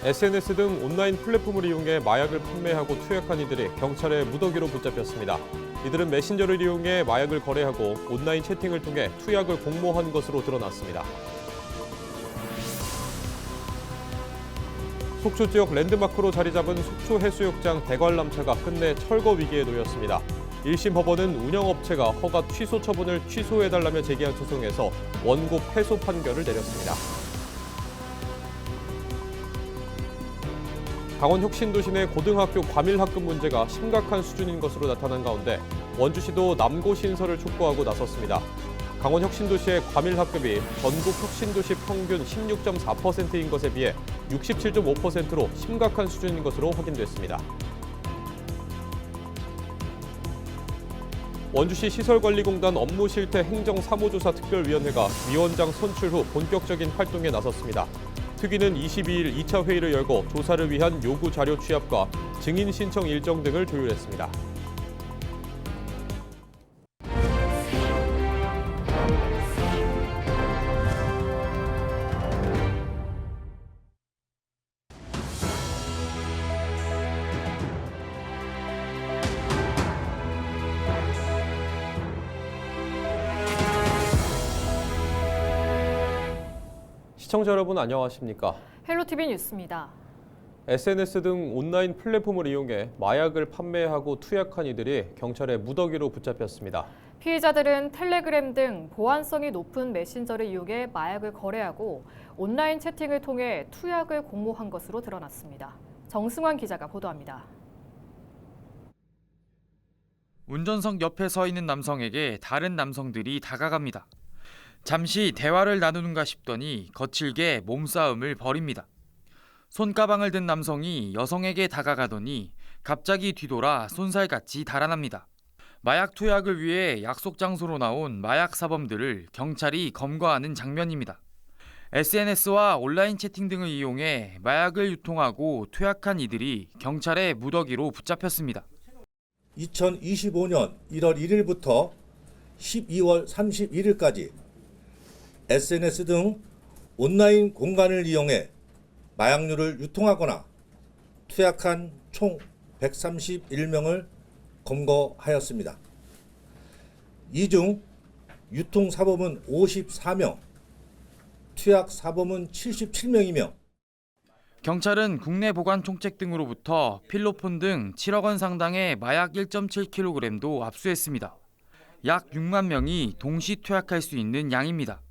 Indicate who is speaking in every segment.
Speaker 1: SNS 등 온라인 플랫폼을 이용해 마약을 판매하고 투약한 이들이 경찰의 무더기로 붙잡혔습니다. 이들은 메신저를 이용해 마약을 거래하고 온라인 채팅을 통해 투약을 공모한 것으로 드러났습니다. 속초 지역 랜드마크로 자리 잡은 속초 해수욕장 대관람차가 끝내 철거 위기에 놓였습니다. 1심 법원은 운영업체가 허가 취소 처분을 취소해달라며 제기한 소송에서 원고 패소 판결을 내렸습니다. 강원 혁신도시 내 고등학교 과밀학급 문제가 심각한 수준인 것으로 나타난 가운데 원주시도 남고 신설을 촉구하고 나섰습니다. 강원 혁신도시의 과밀학급이 전국 혁신도시 평균 16.4%인 것에 비해 67.5%로 심각한 수준인 것으로 확인됐습니다. 원주시 시설관리공단 업무실태 행정사무조사 특별위원회가 위원장 선출 후 본격적인 활동에 나섰습니다. 특위는 22일 2차 회의를 열고 조사를 위한 요구 자료 취합과 증인 신청 일정 등을 조율했습니다. 시청자 여러분 안녕하십니까?
Speaker 2: 헬로티비 뉴스입니다.
Speaker 1: SNS 등 온라인 플랫폼을 이용해 마약을 판매하고 투약한 이들이 경찰의 무더기로 붙잡혔습니다.
Speaker 2: 피의자들은 텔레그램 등 보안성이 높은 메신저를 이용해 마약을 거래하고 온라인 채팅을 통해 투약을 공모한 것으로 드러났습니다. 정승환 기자가 보도합니다.
Speaker 3: 운전석 옆에 서 있는 남성에게 다른 남성들이 다가갑니다. 잠시 대화를 나누는가 싶더니 거칠게 몸싸움을 벌입니다. 손가방을 든 남성이 여성에게 다가가더니 갑자기 뒤돌아 쏜살같이 달아납니다. 마약 투약을 위해 약속 장소로 나온 마약 사범들을 경찰이 검거하는 장면입니다. SNS와 온라인 채팅 등을 이용해 마약을 유통하고 투약한 이들이 경찰의 무더기로 붙잡혔습니다.
Speaker 4: 2025년 1월 1일부터 12월 31일까지 SNS 등 온라인 공간을 이용해 마약류를 유통하거나 투약한 총 131명을 검거하였습니다. 이 중 유통사범은 54명, 투약사범은 77명이며
Speaker 3: 경찰은 국내 보관 총책 등으로부터 필로폰 등 7억 원 상당의 마약 1.7kg도 압수했습니다. 약 6만 명이 동시 투약할 수 있는 양입니다.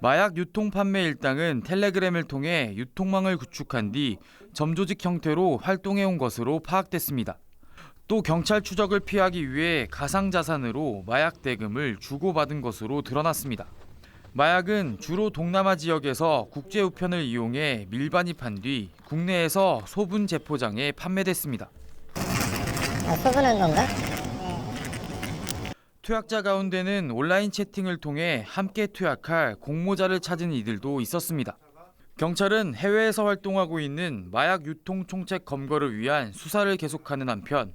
Speaker 3: 마약 유통 판매 일당은 텔레그램을 통해 유통망을 구축한 뒤 점조직 형태로 활동해온 것으로 파악됐습니다. 또 경찰 추적을 피하기 위해 가상자산으로 마약 대금을 주고받은 것으로 드러났습니다. 마약은 주로 동남아 지역에서 국제 우편을 이용해 밀반입한 뒤 국내에서 소분 재포장해 판매됐습니다.
Speaker 5: 소분한 건가?
Speaker 3: 투약자 가운데는 온라인 채팅을 통해 함께 투약할 공모자를 찾은 이들도 있었습니다. 경찰은 해외에서 활동하고 있는 마약 유통 총책 검거를 위한 수사를 계속하는 한편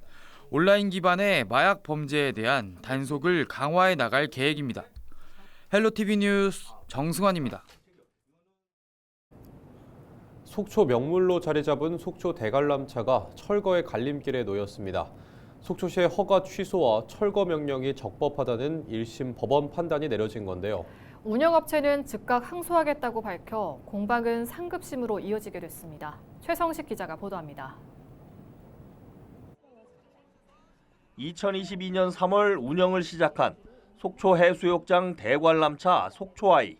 Speaker 3: 온라인 기반의 마약 범죄에 대한 단속을 강화해 나갈 계획입니다. 헬로티비 뉴스 정승환입니다.
Speaker 1: 속초 명물로 자리 잡은 속초 대관람차가 철거의 갈림길에 놓였습니다. 속초시의 허가 취소와 철거 명령이 적법하다는 1심 법원 판단이 내려진 건데요.
Speaker 2: 운영업체는 즉각 항소하겠다고 밝혀 공방은 상급심으로 이어지게 됐습니다. 최성식 기자가 보도합니다.
Speaker 6: 2022년 3월 운영을 시작한 속초 해수욕장 대관람차 속초아이.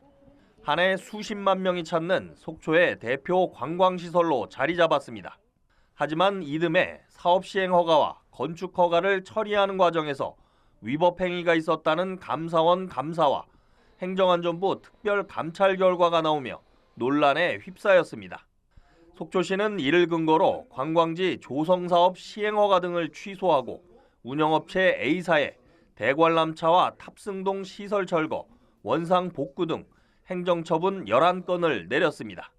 Speaker 6: 한 해 수십만 명이 찾는 속초의 대표 관광시설로 자리 잡았습니다. 하지만 이듬해 사업시행 허가와 건축 허가를 처리하는 과정에서 위법 행위가 있었다는 감사원 감사와 행정안전부 특별 감찰 결과가 나오며 논란에 휩싸였습니다. 속초시는 이를 근거로 관광지 조성사업 시행 허가 등을 취소하고 운영업체 A사에 대관람차와 탑승동 시설 철거, 원상 복구 등 행정처분 11건을 내렸습니다.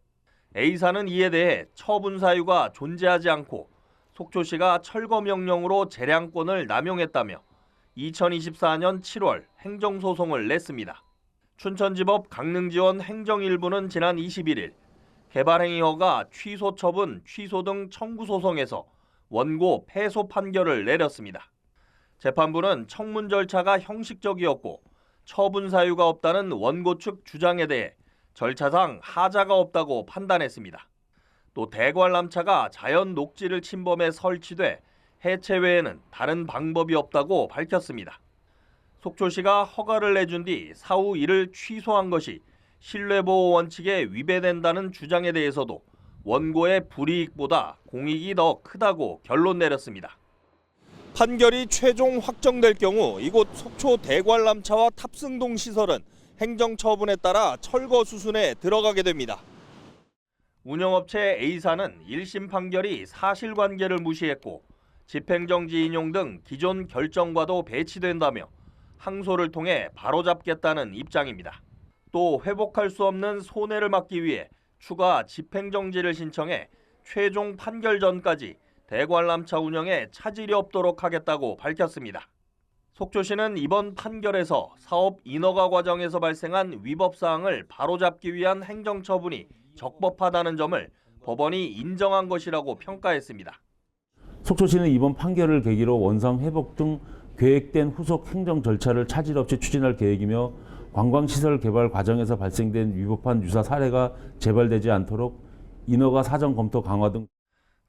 Speaker 6: A사는 이에 대해 처분 사유가 존재하지 않고 속초시가 철거 명령으로 재량권을 남용했다며 2024년 7월 행정소송을 냈습니다. 춘천지법 강릉지원 행정일부는 지난 21일 개발행위 허가 취소 처분, 취소 등 청구 소송에서 원고 패소 판결을 내렸습니다. 재판부는 청문 절차가 형식적이었고 처분 사유가 없다는 원고 측 주장에 대해 절차상 하자가 없다고 판단했습니다. 또 대관람차가 자연 녹지를 침범해 설치돼 해체 외에는 다른 방법이 없다고 밝혔습니다. 속초시가 허가를 내준 뒤 사후 이를 취소한 것이 신뢰보호 원칙에 위배된다는 주장에 대해서도 원고의 불이익보다 공익이 더 크다고 결론 내렸습니다. 판결이 최종 확정될 경우 이곳 속초 대관람차와 탑승동 시설은 행정처분에 따라 철거 수순에 들어가게 됩니다. 운영업체 A사는 1심 판결이 사실관계를 무시했고 집행정지 인용 등 기존 결정과도 배치된다며 항소를 통해 바로잡겠다는 입장입니다. 또 회복할 수 없는 손해를 막기 위해 추가 집행정지를 신청해 최종 판결 전까지 대관람차 운영에 차질이 없도록 하겠다고 밝혔습니다. 속초시는 이번 판결에서 사업 인허가 과정에서 발생한 위법 사항을 바로잡기 위한 행정처분이 적법하다는 점을 법원이 인정한 것이라고 평가했습니다.
Speaker 7: 속초시는 이번 판결을 계기로 원상 회복 등 계획된 후속 행정 절차를 차질 없이 추진할 계획이며 관광시설 개발 과정에서 발생된 위법한 유사 사례가 재발되지 않도록 인허가 사전 검토 강화 등.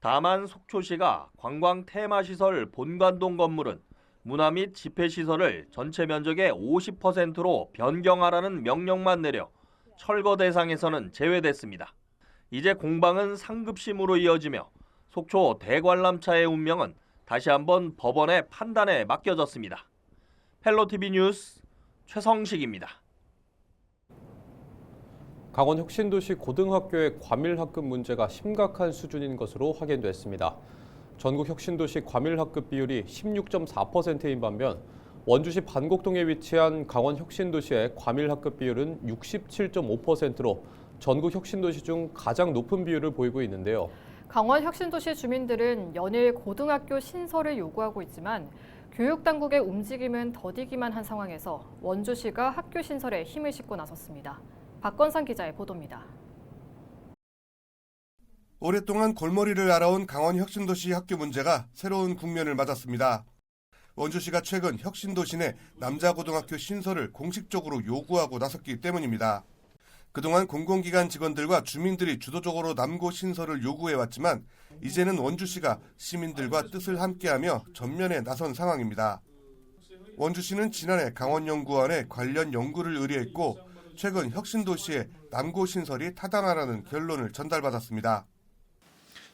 Speaker 6: 다만 속초시가 관광 테마시설 본관동 건물은 문화 및 집회시설을 전체 면적의 50%로 변경하라는 명령만 내려 철거 대상에서는 제외됐습니다. 이제 공방은 상급심으로 이어지며 속초 대관람차의 운명은 다시 한번 법원의 판단에 맡겨졌습니다. 헬로티비 뉴스 최성식입니다.
Speaker 1: 강원 혁신도시 고등학교의 과밀학급 문제가 심각한 수준인 것으로 확인됐습니다. 전국 혁신도시 과밀학급 비율이 16.4%인 반면 원주시 반곡동에 위치한 강원 혁신도시의 과밀학급 비율은 67.5%로 전국 혁신도시 중 가장 높은 비율을 보이고 있는데요.
Speaker 2: 강원 혁신도시 주민들은 연일 고등학교 신설을 요구하고 있지만 교육당국의 움직임은 더디기만 한 상황에서 원주시가 학교 신설에 힘을 싣고 나섰습니다. 박건상 기자의 보도입니다.
Speaker 8: 오랫동안 골머리를 앓아온 강원 혁신도시 학교 문제가 새로운 국면을 맞았습니다. 원주시가 최근 혁신도시 내 남자고등학교 신설을 공식적으로 요구하고 나섰기 때문입니다. 그동안 공공기관 직원들과 주민들이 주도적으로 남고 신설을 요구해왔지만 이제는 원주시가 시민들과 뜻을 함께하며 전면에 나선 상황입니다. 원주시는 지난해 강원연구원에 관련 연구를 의뢰했고 최근 혁신도시의 남고 신설이 타당하다는 결론을 전달받았습니다.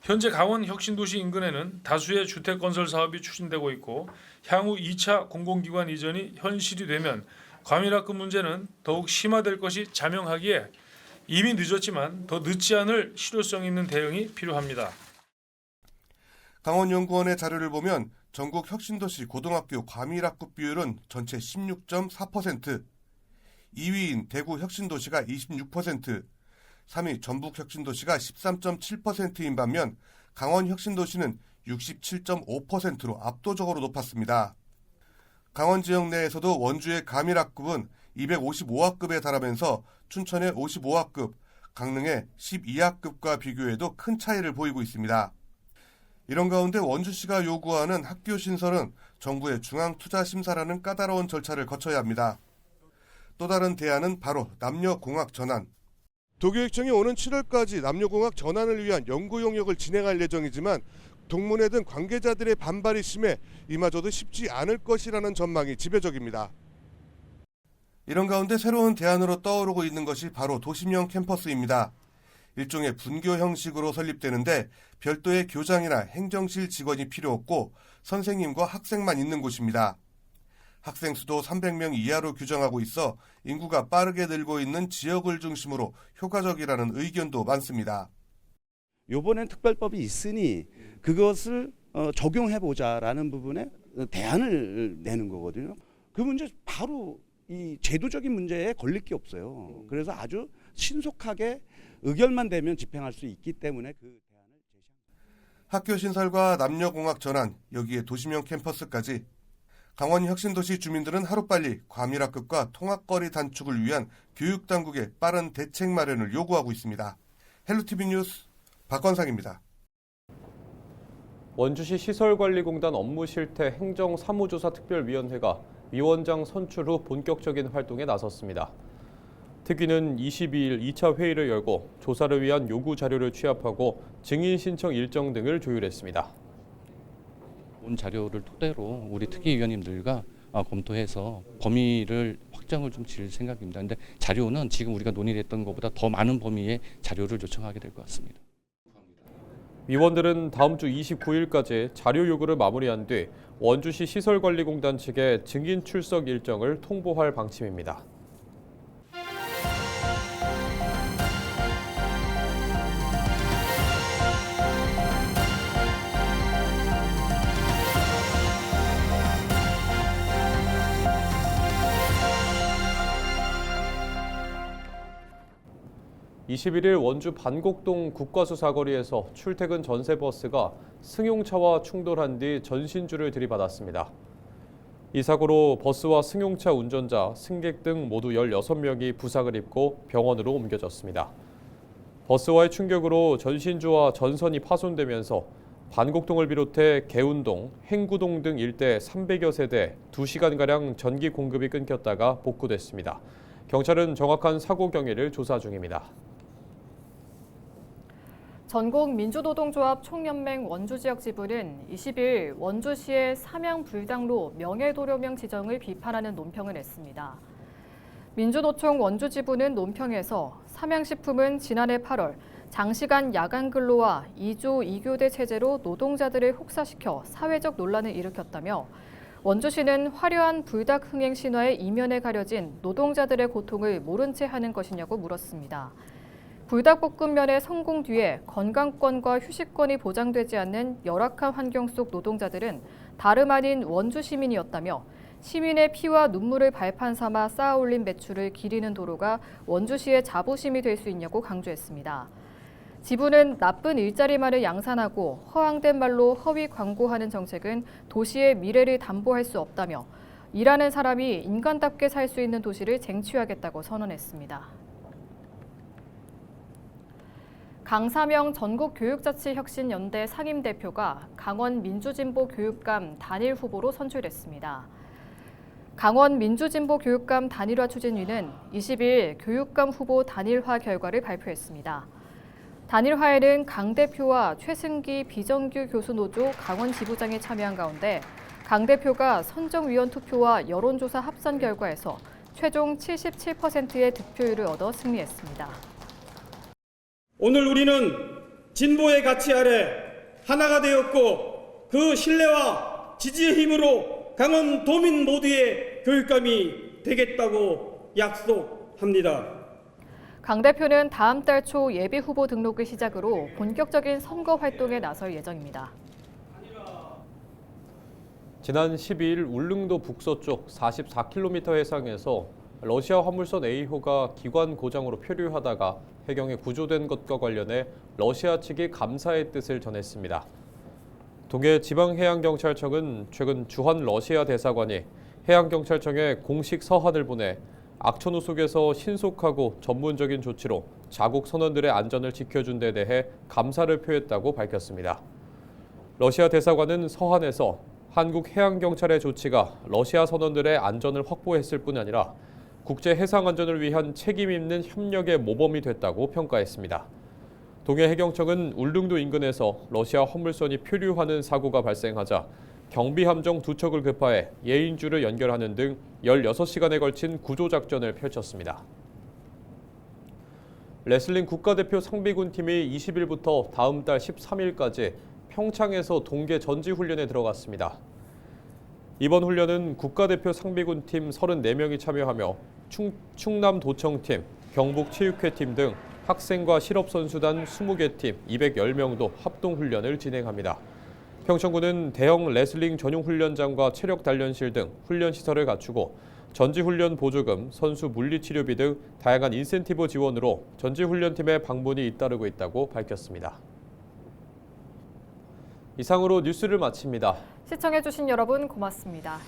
Speaker 9: 현재 강원 혁신도시 인근에는 다수의 주택 건설 사업이 추진되고 있고 향후 2차 공공기관 이전이 현실이 되면 과밀학급 문제는 더욱 심화될 것이 자명하기에 이미 늦었지만 더 늦지 않을 실효성 있는 대응이 필요합니다.
Speaker 8: 강원연구원의 자료를 보면 전국 혁신도시 고등학교 과밀학급 비율은 전체 16.4%, 2위인 대구 혁신도시가 26%, 3위 전북 혁신도시가 13.7%인 반면 강원 혁신도시는 67.5%로 압도적으로 높았습니다. 강원 지역 내에서도 원주의 과밀학급은 255학급에 달하면서 춘천의 55학급, 강릉의 12학급과 비교해도 큰 차이를 보이고 있습니다. 이런 가운데 원주시가 요구하는 학교 신설은 정부의 중앙투자심사라는 까다로운 절차를 거쳐야 합니다. 또 다른 대안은 바로 남녀공학 전환. 도교육청이 오는 7월까지 남녀공학 전환을 위한 연구 용역을 진행할 예정이지만 동문회 등 관계자들의 반발이 심해 이마저도 쉽지 않을 것이라는 전망이 지배적입니다. 이런 가운데 새로운 대안으로 떠오르고 있는 것이 바로 도심형 캠퍼스입니다. 일종의 분교 형식으로 설립되는데 별도의 교장이나 행정실 직원이 필요 없고 선생님과 학생만 있는 곳입니다. 학생 수도 300명 이하로 규정하고 있어 인구가 빠르게 늘고 있는 지역을 중심으로 효과적이라는 의견도 많습니다.
Speaker 10: 이번엔 특별법이 있으니 그것을 적용해보자라는 부분에 대안을 내는 거거든요. 그 문제 바로 이 제도적인 문제에 걸릴 게 없어요. 그래서 아주 신속하게 의결만 되면 집행할 수 있기 때문에 그 대안을 제시합니다.
Speaker 8: 학교 신설과 남녀공학 전환, 여기에 도심형 캠퍼스까지 강원 혁신도시 주민들은 하루빨리 과밀학급과 통학거리 단축을 위한 교육당국의 빠른 대책 마련을 요구하고 있습니다. 헬로티비 뉴스 박건상입니다.
Speaker 1: 원주시 시설관리공단 업무실태 행정사무조사특별위원회가 위원장 선출 후 본격적인 활동에 나섰습니다. 특위는 22일 2차 회의를 열고 조사를 위한 요구 자료를 취합하고 증인 신청 일정 등을 조율했습니다.
Speaker 11: 온 자료를 토대로 우리 특위위원님들과 검토해서 범위를 확정을 좀 지을 생각입니다. 그런데 자료는 지금 우리가 논의를 했던 것보다 더 많은 범위의 자료를 요청하게 될 것 같습니다.
Speaker 1: 위원들은 다음 주 29일까지 자료 요구를 마무리한 뒤 원주시 시설관리공단 측에 증인 출석 일정을 통보할 방침입니다. (21일) 원주 반곡동 국과수 사거리에서 출퇴근 전세버스가 승용차와 충돌한 뒤 전신주를 들이받았습니다. 이 사고로 버스와 승용차 운전자, 승객 등 모두 16명이 부상을 입고 병원으로 옮겨졌습니다. 버스와의 충격으로 전신주와 전선이 파손되면서 반곡동을 비롯해 개운동, 행구동 등 일대 300여 세대 2시간가량 전기 공급이 끊겼다가 복구됐습니다. 경찰은 정확한 사고 경위를 조사 중입니다.
Speaker 2: 전국민주노동조합 총연맹 원주지역 지부는 20일 원주시의 삼양불당로 명예도료명 지정을 비판하는 논평을 냈습니다. 민주노총 원주지부는 논평에서 삼양식품은 지난해 8월 장시간 야간 근로와 2조 2교대 체제로 노동자들을 혹사시켜 사회적 논란을 일으켰다며 원주시는 화려한 불닭 흥행 신화의 이면에 가려진 노동자들의 고통을 모른 채 하는 것이냐고 물었습니다. 불닭볶음면의 성공 뒤에 건강권과 휴식권이 보장되지 않는 열악한 환경 속 노동자들은 다름 아닌 원주 시민이었다며 시민의 피와 눈물을 발판 삼아 쌓아올린 매출을 기리는 도로가 원주시의 자부심이 될 수 있냐고 강조했습니다. 지부는 나쁜 일자리만을 양산하고 허황된 말로 허위 광고하는 정책은 도시의 미래를 담보할 수 없다며 일하는 사람이 인간답게 살 수 있는 도시를 쟁취하겠다고 선언했습니다. 강사명 전국교육자치혁신연대 상임대표가 강원 민주진보 교육감 단일 후보로 선출됐습니다. 강원 민주진보 교육감 단일화 추진위는 20일 교육감 후보 단일화 결과를 발표했습니다. 단일화에는 강 대표와 최승기 비정규 교수노조 강원 지부장이 참여한 가운데 강 대표가 선정위원 투표와 여론조사 합산 결과에서 최종 77%의 득표율을 얻어 승리했습니다.
Speaker 12: 오늘 우리는 진보의 가치 아래 하나가 되었고 그 신뢰와 지지의 힘으로 강원 도민 모두의 교육감이 되겠다고 약속합니다.
Speaker 2: 강 대표는 다음 달 초 예비 후보 등록을 시작으로 본격적인 선거 활동에 나설 예정입니다.
Speaker 1: 지난 12일 울릉도 북서쪽 44km 해상에서 러시아 화물선 A호가 기관 고장으로 표류하다가 해경에 구조된 것과 관련해 러시아 측이 감사의 뜻을 전했습니다. 동해지방해양경찰청은 최근 주한 러시아 대사관이 해양경찰청에 공식 서한을 보내 악천후 속에서 신속하고 전문적인 조치로 자국 선원들의 안전을 지켜준 데 대해 감사를 표했다고 밝혔습니다. 러시아 대사관은 서한에서 한국 해양경찰의 조치가 러시아 선원들의 안전을 확보했을 뿐 아니라 국제 해상 안전을 위한 책임 있는 협력의 모범이 됐다고 평가했습니다. 동해해경청은 울릉도 인근에서 러시아 화물선이 표류하는 사고가 발생하자 경비함정 2척을 급파해 예인주를 연결하는 등 16시간에 걸친 구조작전을 펼쳤습니다. 레슬링 국가대표 상비군 팀이 20일부터 다음 달 13일까지 평창에서 동계 전지훈련에 들어갔습니다. 이번 훈련은 국가대표 상비군 팀 34명이 참여하며 충남도청팀, 경북체육회팀 등 학생과 실업선수단 20개 팀 210명도 합동훈련을 진행합니다. 평창군은 대형 레슬링 전용 훈련장과 체력 단련실 등 훈련 시설을 갖추고 전지훈련 보조금, 선수 물리치료비 등 다양한 인센티브 지원으로 전지훈련팀의 방문이 잇따르고 있다고 밝혔습니다. 이상으로 뉴스를 마칩니다.
Speaker 2: 시청해주신 여러분 고맙습니다.